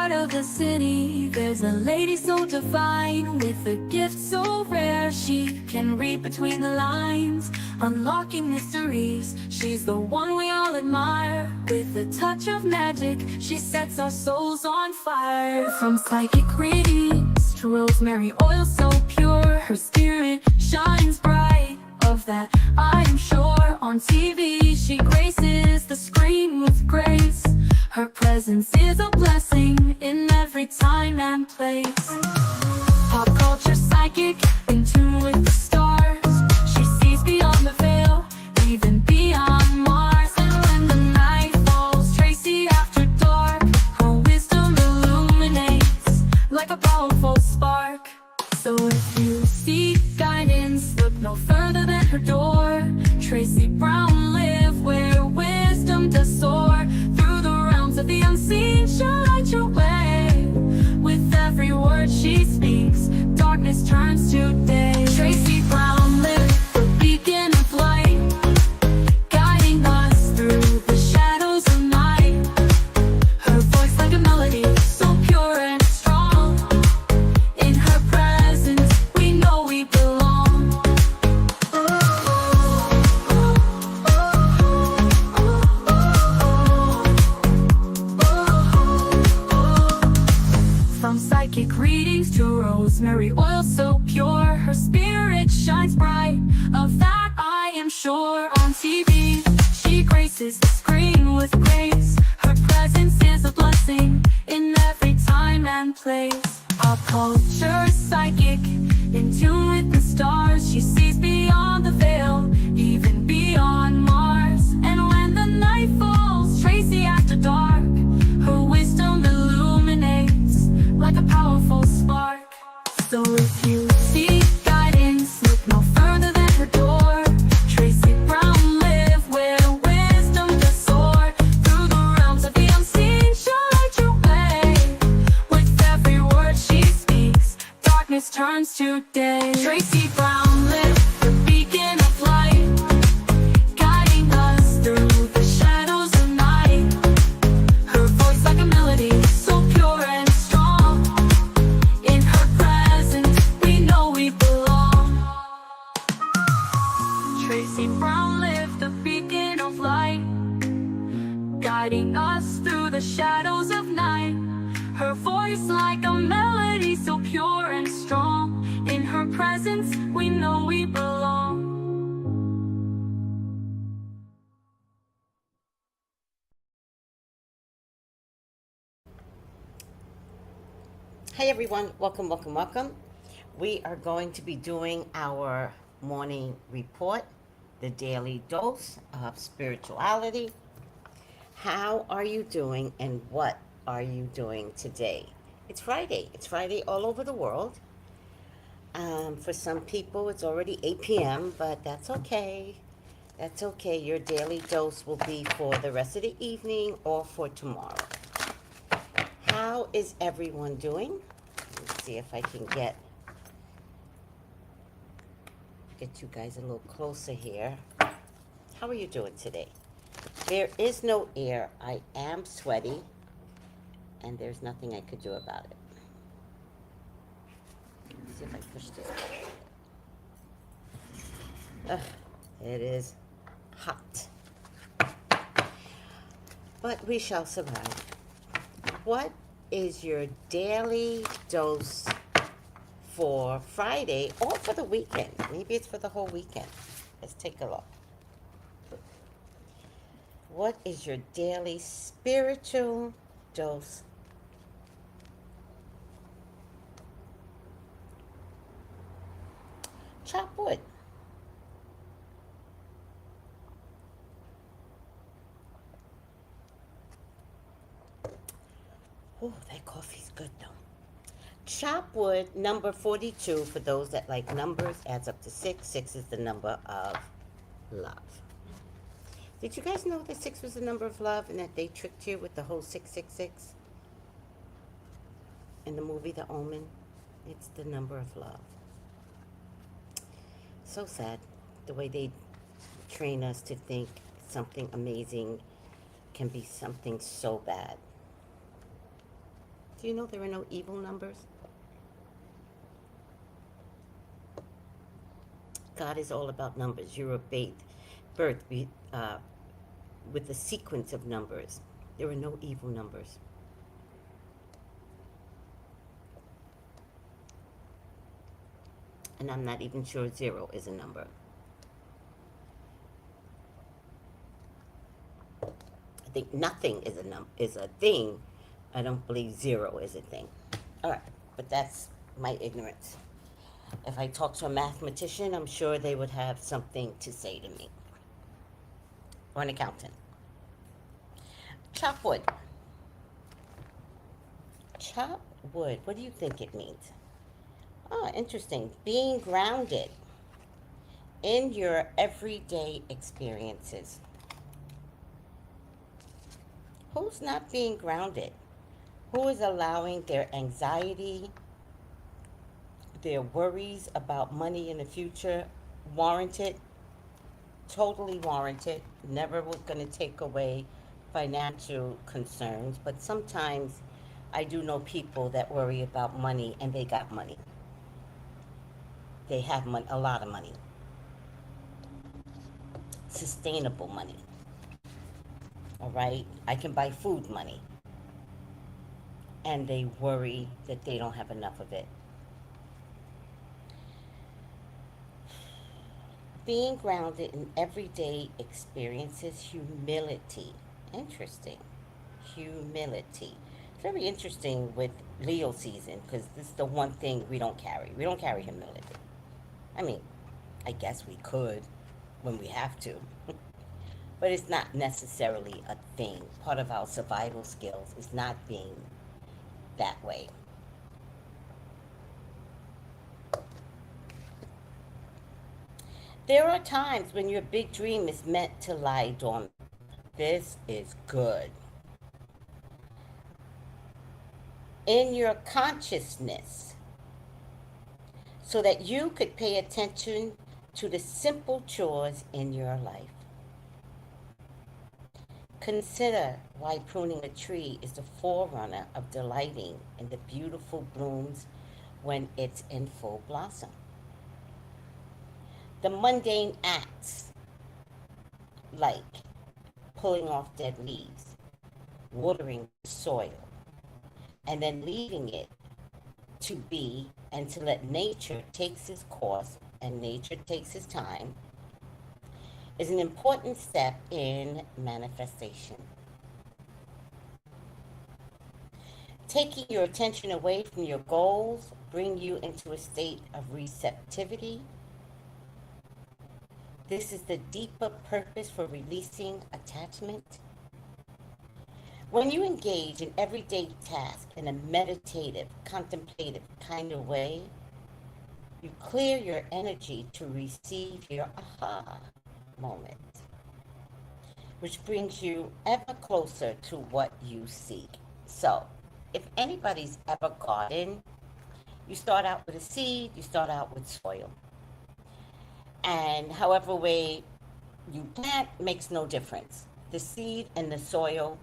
heart of the city, there's a lady so divine, with a gift so rare. She can read between the lines, unlocking mysteries. She's the one we all admire. With a touch of magic, she sets our souls on fire. From psychic readings to rosemary oil so pure, her spirit shines bright. Of that I am sure. On TV she graces the screen with grace. Her presence is a blessing in every time and place. Pop culture psychic, in tune with the stars. She sees beyond the veil, even beyond Mars. And when the night falls, Tracy after dark, her wisdom illuminates like a powerful spark. So if you seek guidance, look no further than her door. Tracy Brown live where wisdom does soar. Through the realms of the unseen, she'll light your way. With every word she speaks, darkness turns to day. Tracy Brown live, the beacon of light, guiding us through the shadows of night. Her voice like a melody, so pure and strong. In her presence, we know we belong. From psychic readings to rosemary oil so pure, her spirit shines bright. Of that I am sure. On TV, she graces the screen with grace. Her presence is a blessing in every time and place. Pop culture psychic, in tune with the stars. She sees beyond the veil, even beyond Mars. And when the night falls, Tracy after dark, her wisdom illuminates like a powerful spark. So if you seek guidance, look no further than her door. Tracy Brown live where wisdom does soar. Through the realms of the unseen, she'll light your way. With every word she speaks, darkness turns to day. Tracy Brown live, the beacon of light, guiding us through the shadows of night. Her voice like a melody, so pure and strong. In her presence, we know we belong. Tracy Brown live, the beacon of light, guiding us through the shadows of night. Her voice like a melody, so pure and strong. In her presence, we know we belong. Hey everyone, welcome, welcome, welcome. We are going to be doing our morning report, the daily dose of spirituality. How are you doing and what are you doing today? It's Friday. It's Friday all over the world. For some people, it's already 8 p.m., but that's okay. That's okay. Your daily dose will be for the rest of the evening or for tomorrow. How is everyone doing? Let's see if I can get you guys a little closer here. How are you doing today? There is no air. I am sweaty, and there's nothing I could do about it. Let's see if I push this. Ugh, it is hot. But we shall survive. What is your daily dose for Friday or for the weekend? Maybe it's for the whole weekend. Let's take a look. What is your daily spiritual dose? Chop wood. Oh, that coffee's good though. Chop wood, number 42, for those that like numbers, adds up to 6. 6 is the number of love. Did you guys know that 6 was the number of love and that they tricked you with the whole 666? In the movie The Omen, it's the number of love. So sad, the way they train us to think something amazing can be something so bad. Do you know there are no evil numbers? God is all about numbers. You're a birth with a sequence of numbers. There are no evil numbers. And I'm not even sure zero is a number. I think nothing is a thing. I don't believe zero is a thing. All right, but that's my ignorance. If I talk to a mathematician, I'm sure they would have something to say to me. Or an accountant. Chop wood. Chop wood. What do you think it means? Oh, interesting. Being grounded in your everyday experiences. Who's not being grounded? Who is allowing their anxiety, their worries about money in the future, warranted, totally warranted, never going to take away financial concerns, but sometimes I do know people that worry about money and they got money. They have money, a lot of money, sustainable money. All right, I can buy food money, and they worry that they don't have enough of it. Being grounded in everyday experiences, humility. Interesting. Humility. Very interesting with Leo season because this is the one thing we don't carry. We don't carry humility. I mean, I guess we could when we have to, but it's not necessarily a thing. Part of our survival skills is not being that way. There are times when your big dream is meant to lie dormant. This is good. In your consciousness, so that you could pay attention to the simple chores in your life. Consider why pruning a tree is the forerunner of delighting in the beautiful blooms when it's in full blossom. The mundane acts like pulling off dead leaves, watering the soil, and then leaving it to be and to let nature takes its course and nature takes its time is an important step in manifestation. Taking your attention away from your goals bring you into a state of receptivity. This is the deeper purpose for releasing attachment. When you engage in everyday tasks in a meditative, contemplative kind of way, you clear your energy to receive your aha moment, which brings you ever closer to what you seek. So, if anybody's ever gardened, you start out with a seed, you start out with soil. And however way you plant makes no difference. The seed and the soil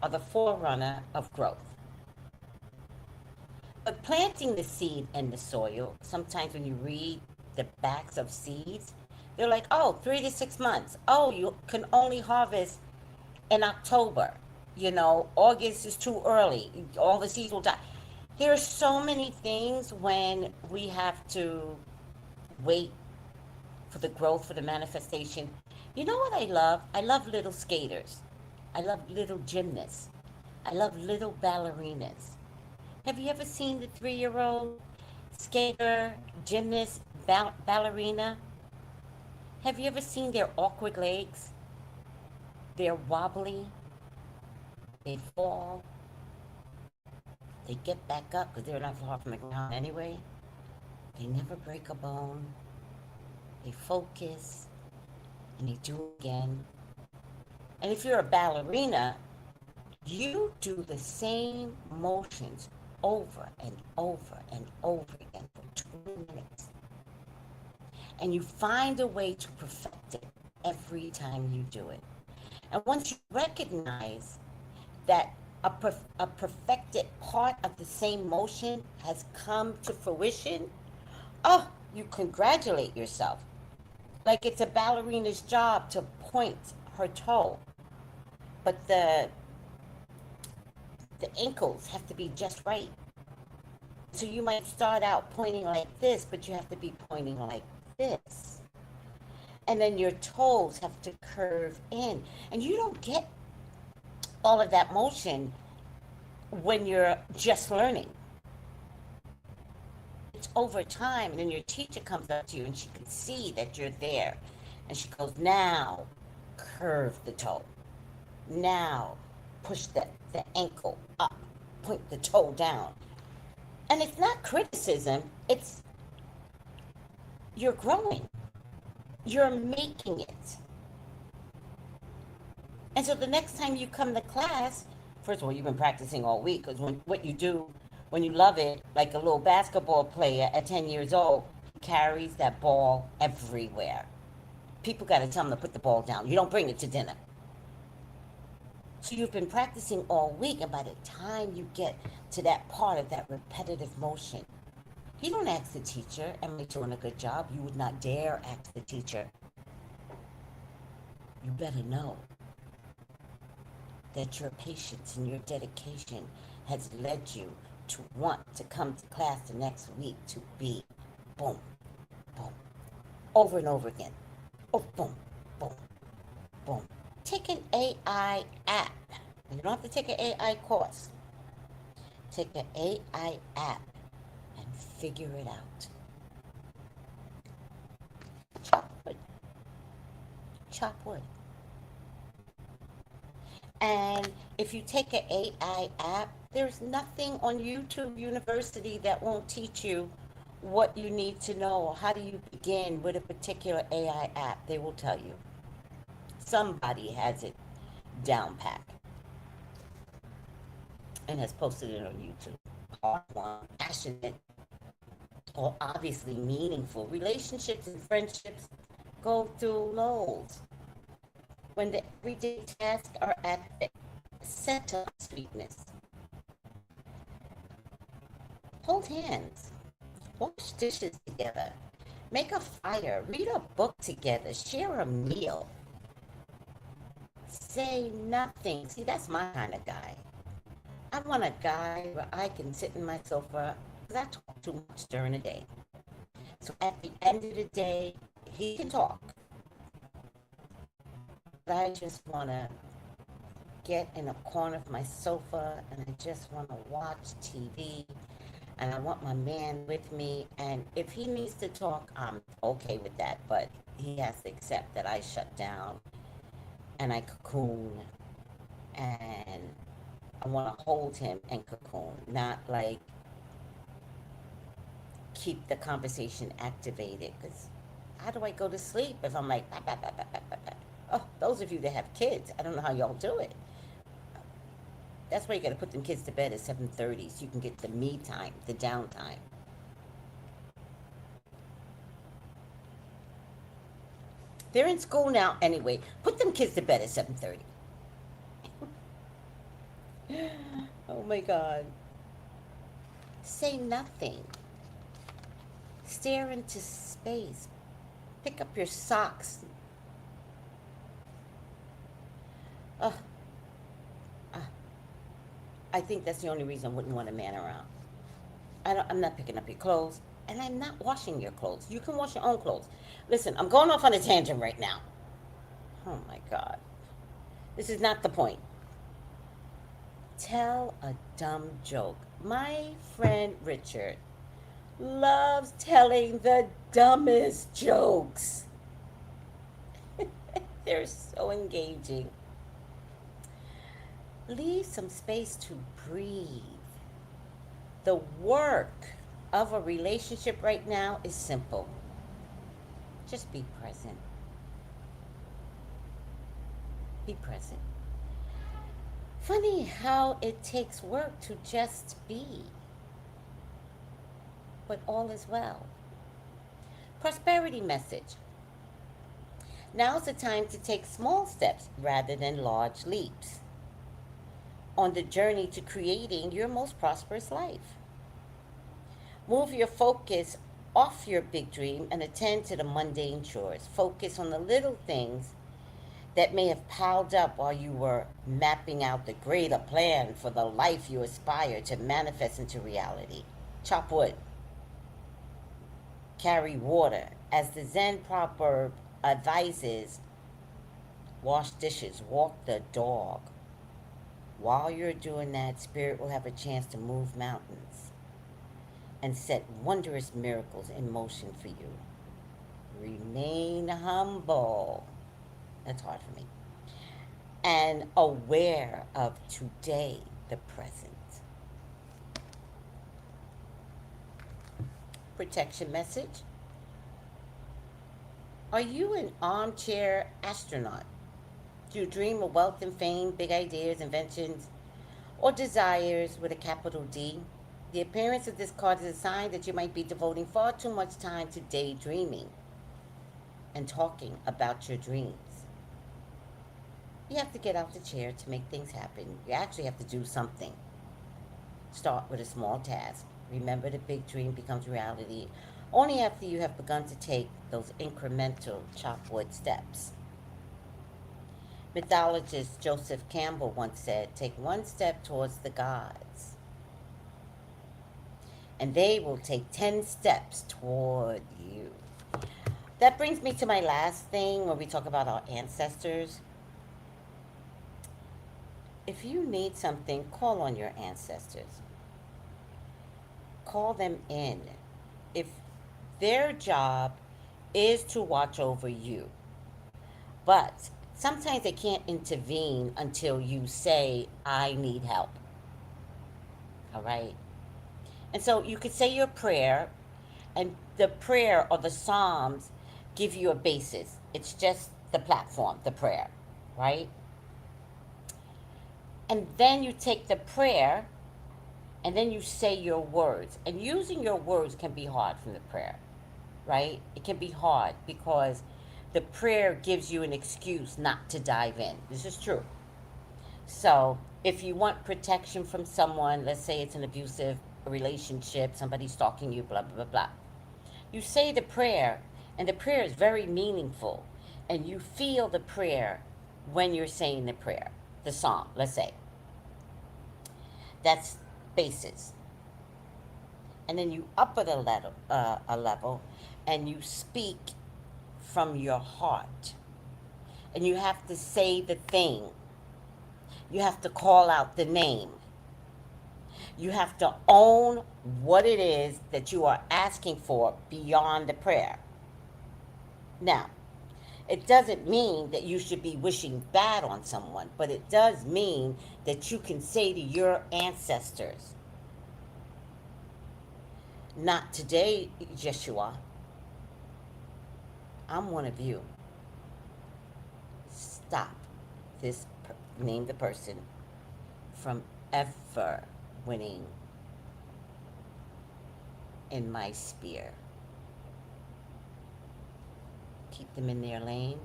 are the forerunner of growth. But planting the seed in the soil, sometimes when you read the backs of seeds, they're like, oh, 3 to 6 months. Oh, you can only harvest in October. August is too early. All the seeds will die. There are so many things when we have to wait for the growth, for the manifestation. You know what I love? I love little skaters. I love little gymnasts. I love little ballerinas. Have you ever seen the 3-year-old skater, gymnast, ballerina? Have you ever seen their awkward legs? They're wobbly. They fall. They get back up because they're not far from the ground anyway. They never break a bone. They focus and they do it again. And if you're a ballerina, you do the same motions over and over and over again for 20 minutes. And you find a way to perfect it every time you do it. And once you recognize that a perfected part of the same motion has come to fruition, oh, you congratulate yourself. Like it's a ballerina's job to point her toe, but the ankles have to be just right. So you might start out pointing like this, but you have to be pointing like this. And then your toes have to curve in. And you don't get all of that motion when you're just learning. It's over time, and then your teacher comes up to you and she can see that you're there. And she goes, now curve the toe. Now push the ankle up, point the toe down. And it's not criticism, it's you're growing. You're making it. And so the next time you come to class, first of all, you've been practicing all week because what you do when you love it, like a little basketball player at 10 years old, carries that ball everywhere. People got to tell them to put the ball down. You don't bring it to dinner. So you've been practicing all week, and by the time you get to that part of that repetitive motion, you don't ask the teacher, am I doing a good job? You would not dare ask the teacher. You better know that your patience and your dedication has led you to want to come to class the next week to be boom, boom, over and over again. Oh, boom, boom, boom. Take an AI app. You don't have to take an AI course. Take an AI app and figure it out. Chop wood. Chop wood. And if you take an AI app, there's nothing on YouTube University that won't teach you what you need to know. How do you begin with a particular AI app? They will tell you. Somebody has it down pat and has posted it on YouTube. Hard-won, passionate, or obviously meaningful. Relationships and friendships go through lows. When the everyday tasks are at the center of sweetness. Hold hands. Wash dishes together. Make a fire. Read a book together. Share a meal. Say nothing. See, that's my kind of guy. I want a guy where I can sit in my sofa because I talk too much during the day. So at the end of the day, he can talk. But I just want to get in a corner of my sofa and I just want to watch TV. And I want my man with me. And if he needs to talk, I'm okay with that. But he has to accept that I shut down and I cocoon. And I want to hold him and cocoon, not like keep the conversation activated. Because how do I go to sleep if I'm like, bah, bah, bah, bah, bah, bah, bah. Oh, those of you that have kids, I don't know how y'all do it. That's why you got to put them kids to bed at 7:30 so you can get the me time, the downtime. They're in school now anyway. Put them kids to bed at 7:30. Oh my God. Say nothing. Stare into space. Pick up your socks. Uh, I think that's the only reason I wouldn't want a man around. I'm not picking up your clothes, and I'm not washing your clothes. You can wash your own clothes. Listen, I'm going off on a tangent right now. Oh my God. This is not the point. Tell a dumb joke. My friend Richard loves telling the dumbest jokes. They're so engaging. Leave some space to breathe. The work of a relationship right now is simple. Just be present. Be present. Funny how it takes work to just be. But all is well. Prosperity message. Now's the time to take small steps rather than large leaps. on the journey to creating your most prosperous life. Move your focus off your big dream and attend to the mundane chores. Focus on the little things that may have piled up while you were mapping out the greater plan for the life you aspire to manifest into reality. Chop wood, carry water. As the Zen proverb advises, wash dishes, walk the dog. While you're doing that, Spirit will have a chance to move mountains and set wondrous miracles in motion for you. Remain humble. That's hard for me. And aware of today, the present. Protection message. Are you an armchair astronaut? Do you dream of wealth and fame, big ideas, inventions, or desires with a capital D? The appearance of this card is a sign that you might be devoting far too much time to daydreaming and talking about your dreams. You have to get out the chair to make things happen. You actually have to do something. Start with a small task. Remember, the big dream becomes reality only after you have begun to take those incremental chopwood steps. Mythologist Joseph Campbell once said, take one step towards the gods, and they will take 10 steps toward you. That brings me to my last thing when we talk about our ancestors. If you need something, call on your ancestors. Call them in. If their job is to watch over you, but sometimes they can't intervene until you say, I need help. All right? And so you could say your prayer, and the prayer or the Psalms give you a basis. It's just the platform, the prayer, right? And then you take the prayer, and then you say your words. And using your words can be hard from the prayer, right? It can be hard because the prayer gives you an excuse not to dive in. This is true. So if you want protection from someone, let's say it's an abusive relationship, somebody's stalking you, blah, blah, blah, blah. You say the prayer, and the prayer is very meaningful. And you feel the prayer when you're saying the prayer, the psalm, let's say. That's basis. And then you up it a level, and you speak from your heart. And you have to say the thing. You have to call out the name. You have to own what it is that you are asking for beyond the prayer. Now, it doesn't mean that you should be wishing bad on someone, but it does mean that you can say to your ancestors, not today, Yeshua. I'm one of you. Stop this, name the person, from ever winning in my sphere. Keep them in their lane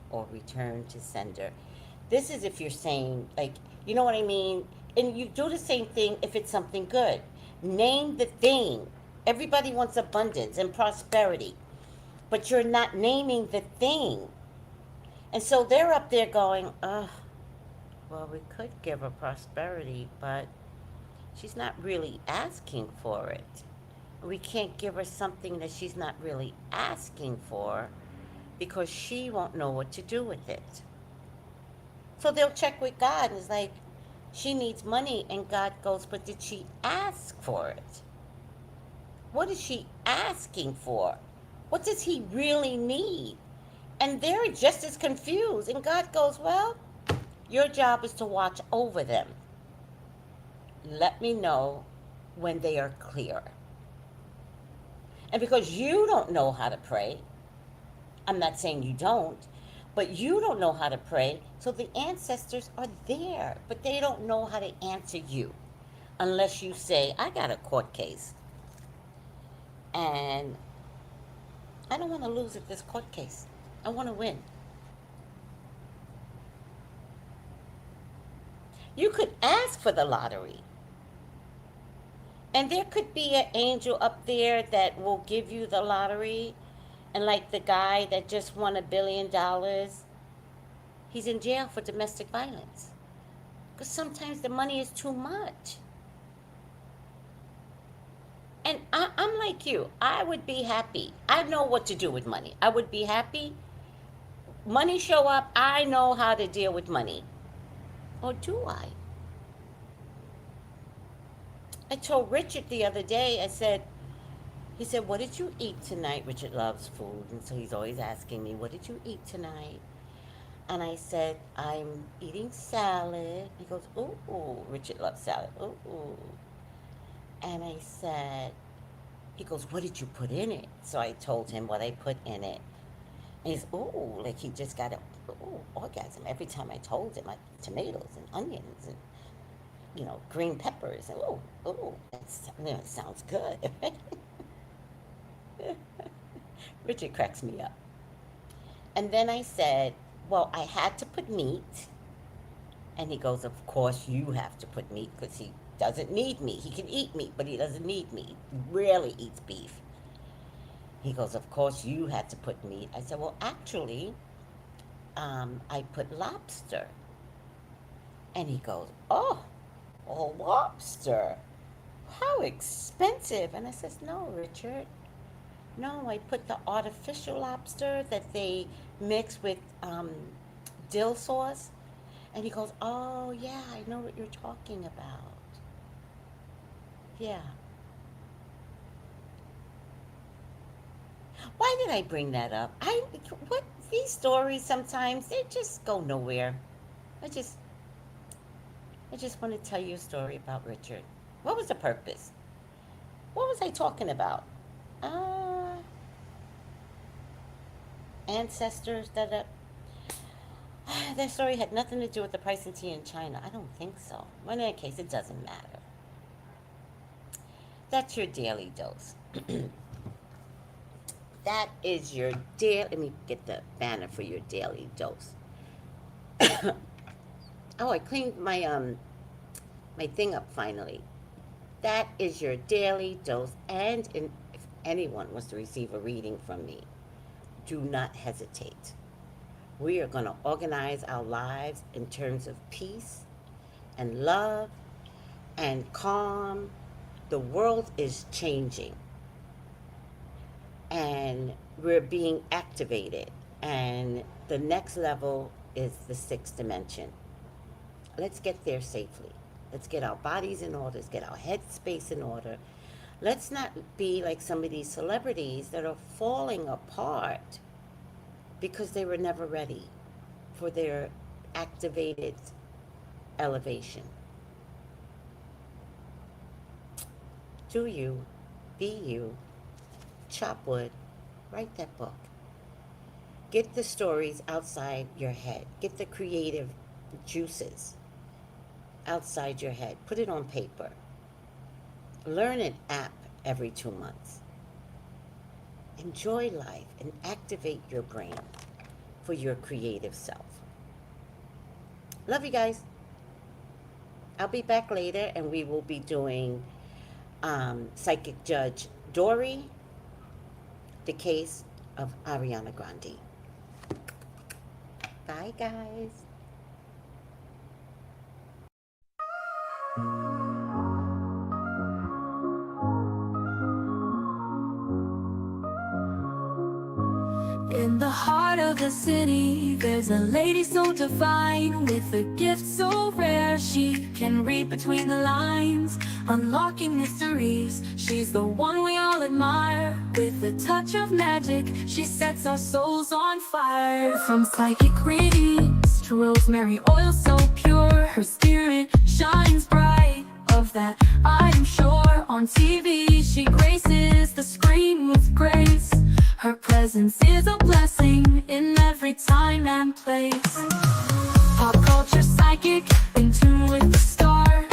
or return to sender. This is if you're saying, like, you know what I mean? And you do the same thing if it's something good. Name the thing. Everybody wants abundance and prosperity, but you're not naming the thing. And so they're up there going, well, we could give her prosperity, but she's not really asking for it. We can't give her something that she's not really asking for because she won't know what to do with it. So they'll check with God, and it's like, she needs money, and God goes, but did she ask for it? What is she asking for? What does he really need? And they're just as confused. And God goes, well, your job is to watch over them. Let me know when they are clear. And because you don't know how to pray, I'm not saying you don't, but you don't know how to pray, so the ancestors are there, but they don't know how to answer you unless you say, I got a court case, and I don't want to lose at this court case. I want to win. You could ask for the lottery. And there could be an angel up there that will give you the lottery. And like the guy that just won $1 billion, he's in jail for domestic violence. Because sometimes the money is too much. And I'm like you. I would be happy. I know what to do with money. I would be happy. Money show up. I know how to deal with money. Or do I? I told Richard the other day, he said, what did you eat tonight? Richard loves food, and so he's always asking me, what did you eat tonight? And I said, I'm eating salad. He goes, ooh, Richard loves salad. Ooh. And I said, he goes, what did you put in it? So I told him what I put in it. And he's, ooh, like he just got an orgasm every time I told him. Tomatoes and onions and, green peppers. And that sounds good. Richard cracks me up. And then I said, well, I had to put meat. And he goes, of course you have to put meat because he doesn't need meat. He can eat meat, but he doesn't need meat. He rarely eats beef. He goes, of course you had to put meat. I said, well, actually, I put lobster. And he goes, oh, lobster. How expensive. And I says, no, Richard. No, I put the artificial lobster that they mix with dill sauce. And he goes, oh, yeah, I know what you're talking about. Yeah. Why did I bring that up? These stories sometimes, they just go nowhere. I just want to tell you a story about Richard. What was the purpose? What was I talking about? Ancestors, that story had nothing to do with the price of tea in China. I don't think so. But in any case, it doesn't matter. That's your daily dose. That is your daily. Let me get the banner for your daily dose. Oh, I cleaned my my thing up finally. That is your daily dose. And if anyone wants to receive a reading from me, do not hesitate. We are going to organize our lives in terms of peace and love and calm. The world is changing. And we're being activated. And the next level is the 6th dimension. Let's get there safely. Let's get our bodies in order. Let's get our head space in order. Let's not be like some of these celebrities that are falling apart because they were never ready for their activated elevation. Do you, be you, chop wood, write that book. Get the stories outside your head. Get the creative juices outside your head. Put it on paper. Learn an app every 2 months. Enjoy life and activate your brain for your creative self. Love you guys. I'll be back later and we will be doing Psychic Judge Dory, the case of Ariana Grande. Bye, guys. In the heart of the city, there's a lady so divine, with a gift so rare. She can read between the lines, unlocking mysteries. She's the one we all admire. With a touch of magic, she sets our souls on fire. From psychic readings to rosemary oil so pure, her spirit shines bright. Of that I am sure. On TV she graces the screen with grace. Her presence is a blessing in every time and place. Pop culture psychic, in tune with the stars.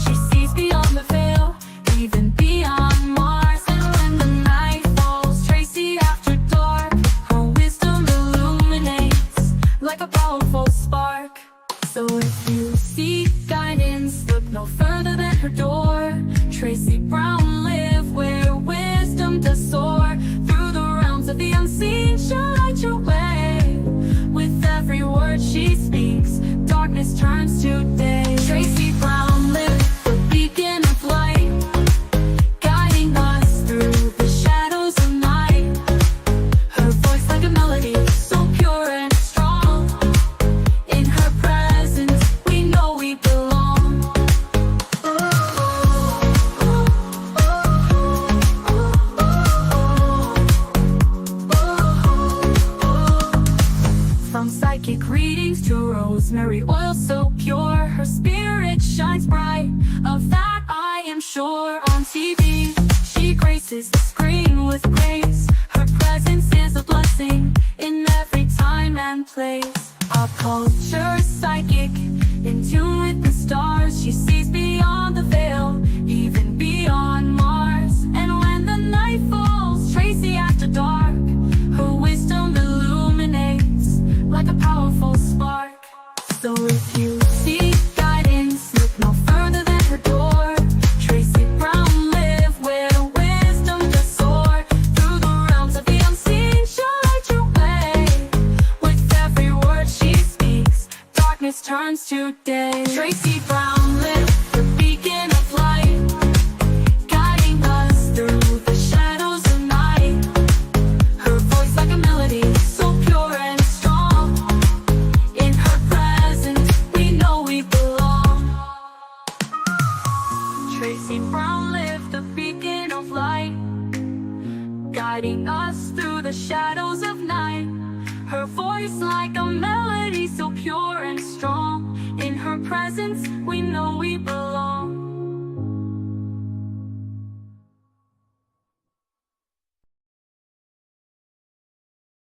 She sees beyond the veil, even beyond Mars. And when the night falls, Tracy after dark, her wisdom illuminates like a powerful spark. So if you seek guidance, darkness turns to day. Tracy Brown lit the beacon of light, guiding us through the shadows of night. Her voice like a melody, so pure and strong. In her presence, we know we belong. From psychic readings to rosemary oil so pure, her spirit shines bright, of that I am sure. On TV, she graces the screen with grace. Her presence is a blessing in every time and place. Our culture is psychic, in tune with the stars. She sees beyond the veil, even beyond Mars. And when the night falls, Tracy after dark, her wisdom illuminates like a powerful spark. So if you seek guidance, look no further than her door. Tracy Brown live where wisdom does soar. Through the realms of the unseen, she'll light your way. With every word she speaks, darkness turns to day. Tracy Brown lit the beacon of light, guiding us through the shadows of night. Her voice like a melody, so pure and strong. In her presence, we know we belong. Tracy Brown lit the beacon of light, guiding us through the shadows of night. Her voice like a melody, so pure and strong. In her presence, we know